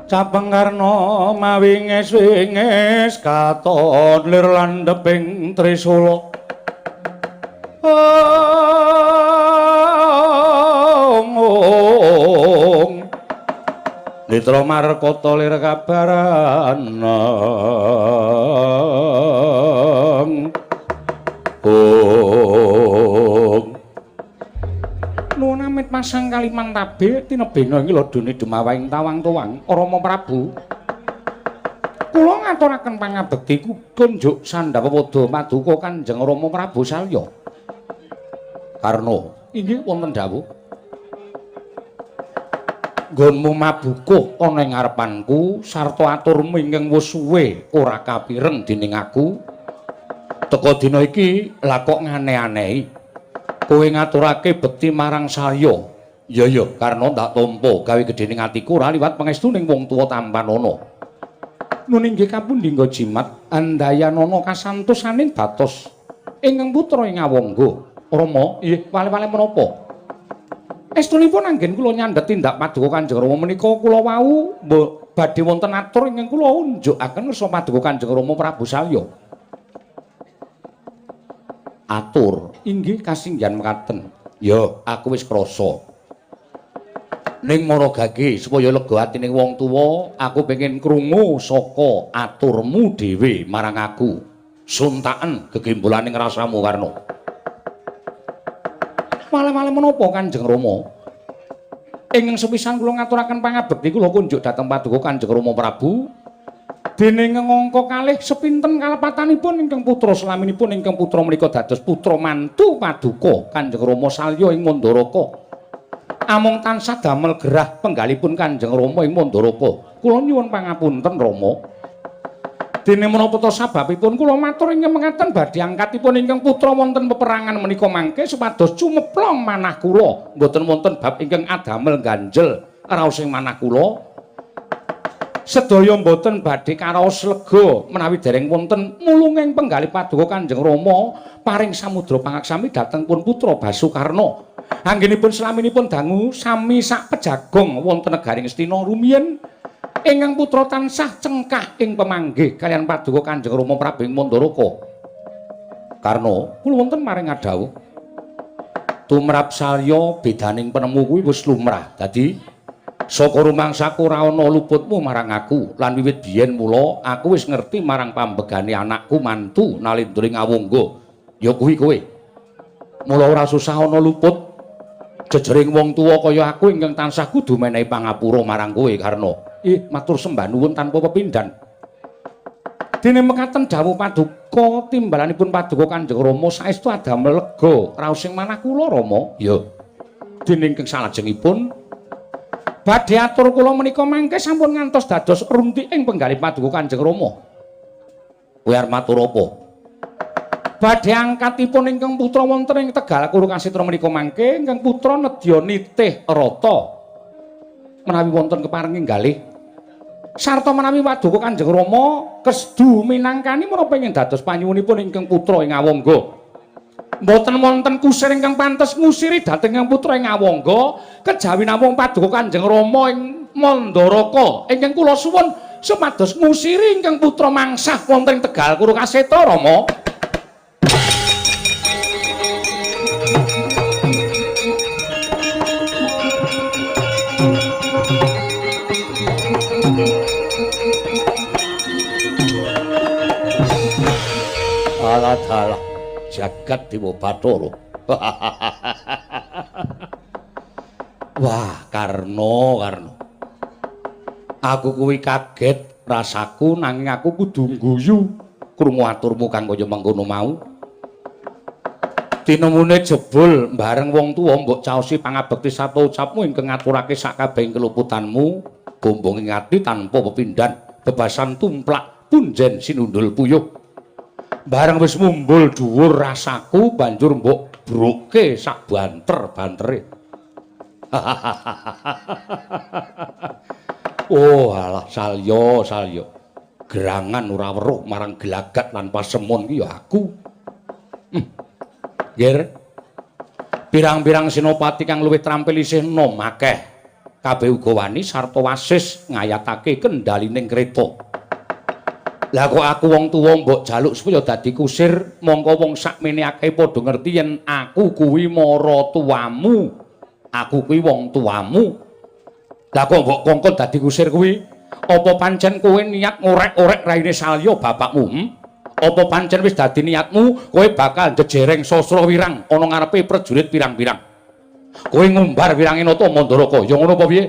Capengkarna mawinges-winges katon lir landheping Trisula. Nitra Markata lir kabaran. Nuwun amit masang kaliman tabe tinebena iki lho dene dumawahing tawang-tawang Rama Prabu. Kula ngaturaken pangabekti kunjuk Sandhawa Pada Paduka Kanjeng Rama Prabu Salya. Karna inggih wonten dawuh. Nggonmu mabukuh ana ing ngarepanku sarta aturmu ingkang wis suwe ora kapireng dening aku. Teka dina iki lah kok ngane-anehi. Kowe ngaturake bekti marang Salya. Ya karena ndak tampa gawe gedhening atiku ora liwat pangestuning wong tuwa tampan ana. Nun inggih kapundi nggo jimat andayanana kasantosaning batos ingkang putra ing Awangga. Rama, nggih wale-wale menapa? Estunipun anggen kula nyandhet tindak Paduka Kanjeng Rama menika kula wau badhe wonten atur ingkang kula unjukaken ngersa Paduka Kanjeng Rama Prabu Salya. Atur inggih kasinggihan mekaten. Ya, aku wis krasa. Ning maragake supaya lega atine wong tuwa, aku pengin krungu saka aturmu dhewe marang aku. Suntaken gegembolaning rasamu Karna. Male-male menapa Kanjeng Rama? Ingkang sepisan kula ngaturaken pangabekti kula kunjuk dhateng Paduka Kanjeng Rama Prabu. Dene ngangka kalih sepinten kalepatanipun ingkang putra slaminipun ingkang putra menika dados putra mantu Paduka Kanjeng Rama Salya ing Mandaraka. Amung tansah damel gerah penggalipun Kanjeng Rama ing Mandaraka. Kula nyuwun pangapunten Rama. Dene menapa ta sababipun kula matur ingkang mekaten badhe angkatipun ingkang putra wonten peperangan menika mangke supados cumeplong manah kula. Mboten wonten bab ingkang adamel ganjel raosing manah kula. Sedaya mboten badhe karaos lega menawi dereng wonten mulunging penggalih Paduka Kanjeng Rama paring samudra pangaksami dhateng pun putra Basukarna. Anggenipun slaminipun dangu sami sak pejagong wonten negaring Astina rumiyin ingkang putra tansah cengkah ing pemanggih kaliyan Paduka Kanjeng Rama Prabu ing Mandaraka. Karna kula wonten maring adhawuh tumrap Salya bedaning penemu kuwi wis lumrah. Dadi saka rumangsaku ora ana luputmu marang aku lan wiwit biyen mula aku wis ngerti marang pambegane anakku mantu Nalendra ing Awangga. Ya kuwi kowe. Mula ora susah ana luput jejering wong tuwa kaya aku ingkang tansah kudu menehi pangapura marang kowe Karna. Matur sembah nuwun tanpa pepindhan. Dene mekaten dawuh Paduka timbalanipun Paduka Kanjeng Rama saestu adamel lega raosing manah kula Rama. Ya. Dene ingkang salajengipun badhe atur kula menika mangke sampun ngantos dados runti ing penggalih Paduka Kanjeng Rama. Kowe arep matur apa? Badhe angkatipun ingkang putra wonten ing Tegal Kurukasitra menika mangke ingkang putra nedya nitih rata menawi wonten keparenging galih sarta menawi Paduka Kanjeng Rama kesdu minangkani menapa ingkang dados panyuwunipun ingkang putra ing Awangga. Mboten wonten kusir ingkang pantes ngusiri dhateng ingkang putra ing Awangga kejawi namung Paduka Kanjeng Rama ing Mandaraka ingkang kula suwun supados ngusiri ingkang putra mangsah wonten ing Tegal Kurukaseta Rama. Alah jagat Dewa Bathara. Wah, Karna. Aku kuwi kaget rasaku nanging aku kudu ngguyu krungu aturmu kang kaya mengkono mau. Tinemune jebul bareng wong tuwa mbok caosi pangabekti satu ucapmu ingkang ngaturake sakabehing keluputanmu, gombong ing ati tanpa pepindhan, bebasan tumplak punjen sinundul puyuh. Bareng wis mumbul dhuwur rasaku banjur mbok broke sak banter-bantere. Oh alah Salya. Gerangan ora weruh marang gelagat lan pasemon ki ya aku. Ger. Pirang-pirang senopati kang luwih trampil isih nom akeh. Kabeh uga wani sarta wasis ngayatake kendalining kreta. Lah kok aku wong tuwa mbok jaluk supaya dadi kusir, mongko wong sakmene akeh padha ngerti yen aku kuwi maratuwamu. Aku kuwi wong tuamu. Lah kok mbok kongkon dadi kusir kuwi, apa pancen kowe niat ngorek-orek raine Salya bapakmu? Apa pancen wis dadi niatmu kowe bakal jejereng sastra wirang ana ngarepe prajurit pirang-pirang? Kowe ngumbar wirange nata Mandaraka, ya ngono apa piye?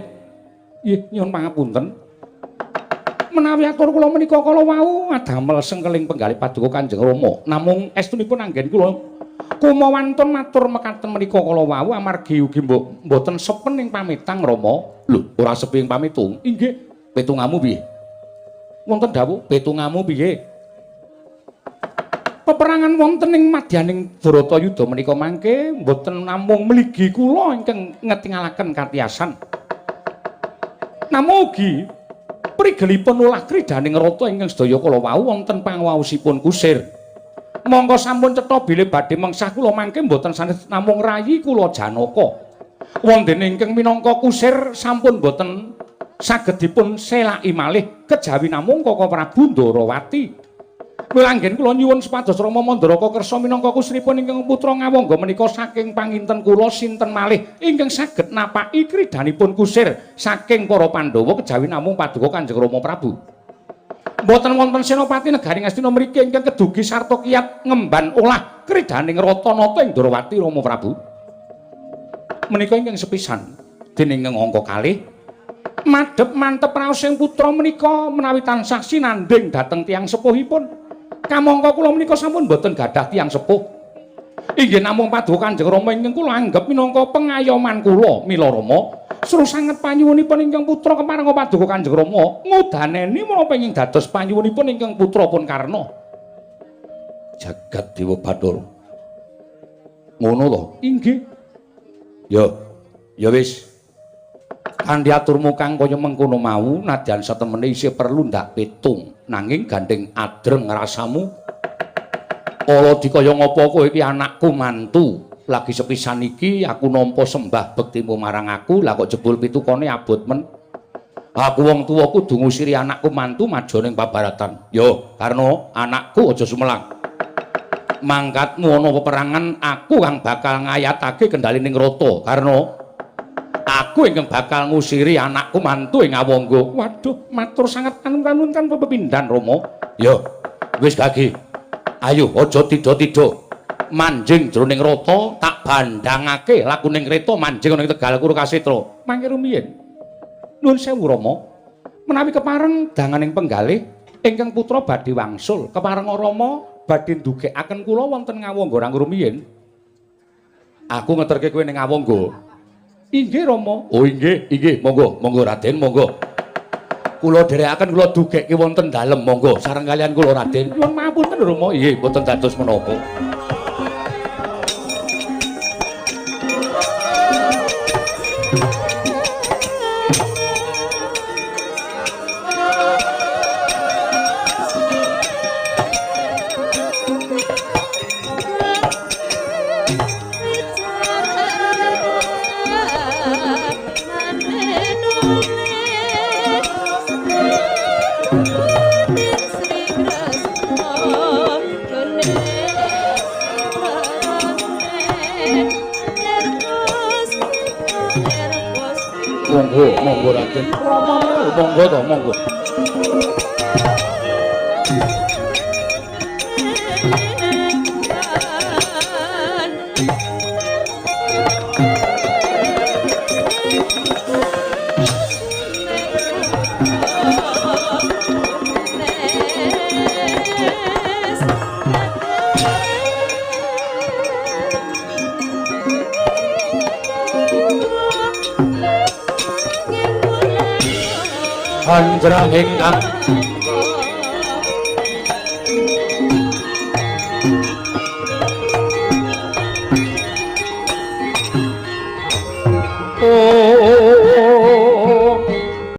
Nggih, nyuwun pangapunten. Menawi atur kula menika kala wau adamel sengkeling penggalih paduka Kanjeng Rama, namung estunipun anggen kula kumawantun matur mekaten menika kala wau amargi ugi mboten sepen ing pamitang Rama. Lho, ora sepi ing pamitung. Inggih, petungamu piye? Wonten dawuh, petungamu piye? Peperangan wonten ing madyaning Bharatayuda menika mangke mboten namung mligi kula ingkang ngetingalaken katiasan. Namung ugi prigelipun ulah kridaning rata ingkang sedaya kala wau wonten pangawaosipun kusir. Monggo sampun cetha bilih badhe mengsah kula mangke mboten sanes namung rayi kula Janaka. Wondene ingkang minangka kusir sampun mboten saged dipun selaki malih kejawi namung Kaka Prabu Ndarawati. Wilanggen kula nyuwun supados Rama Mandaraka kersa minangka kusripun ingkang putra ngawangga menika saking panginten kula sinten malih ingkang saged napaki kridanipun kusir saking para Pandhawa kejawi namung paduka Kanjeng Rama Prabu. Mboten wonten senopati negari Ngastina mriki ingkang kedugi sarta kiyat ngemban olah kridaning Ratanata ing Ndarawati Rama Prabu. Menika ingkang sepisan dening ingkang angka kalih madhep mantep raos ing putra menika menawi tansah sinanding dhateng tiyang sepuhipun. Kamangka kula menika sampun boten gadah tiyang sepuh. Inggih namung paduka Kanjeng Rama ingkang kula anggep minangka pengayoman kula mila Rama. Suruh sanget panyuwunipun ingkang putra kepareng paduka Kanjeng Rama ngudaneni menapa ingkang dados panyuwunipun ingkang putra pun Karna. Jagat Dewa Bathara. Ngono to? Inggih. Ya wis. Kanthi aturmu kang kaya mengkono mau nadyan satemene isih perlu ndak petung nanging gandeng adreng rasamu. Kala dikaya ngapa kowe iki anakku mantu. Lagi sepisan iki aku nampa sembah bektimu marang aku, lah kok jebul pitukane abot men. Aku wong tuwa kudu ngusiri anakku mantu majoning pabaratan. Yo, Karna, anakku aja sumelang. Mangkatmu ana peperangan aku kang bakal ngayatake kendalining rata. Karna aku ingkang bakal ngusiri anakku mantu ing Awangga. Waduh, matur sanget kanun-kanun tanpa pepindhan Rama. Yo, wis gagi. Ayo aja tida-tida. Manjing jroning rata tak bandhangake lakuning kreta manjing ana ing Tegal Kurukasetra. Mangke rumiyin. Nuwun sewu Rama. Menawi kepareng danganing penggalih ingkang putra badhe wangsul, kepareng Rama badhe ndugekaken kula wonten Ngawangga rang rumiyin. Aku ngeterke kowe ning Ngawangga. Inggih Rama. Oh inggih, monggo Raden, monggo. Kula dherekaken kula dugekke wonten dalem, monggo sareng kalian kula Raden. Nyuwun mapunten Rama. Nggih, boten dados menapa. Monggo Raden. Monggo to, monggo. Panjenengan ingkang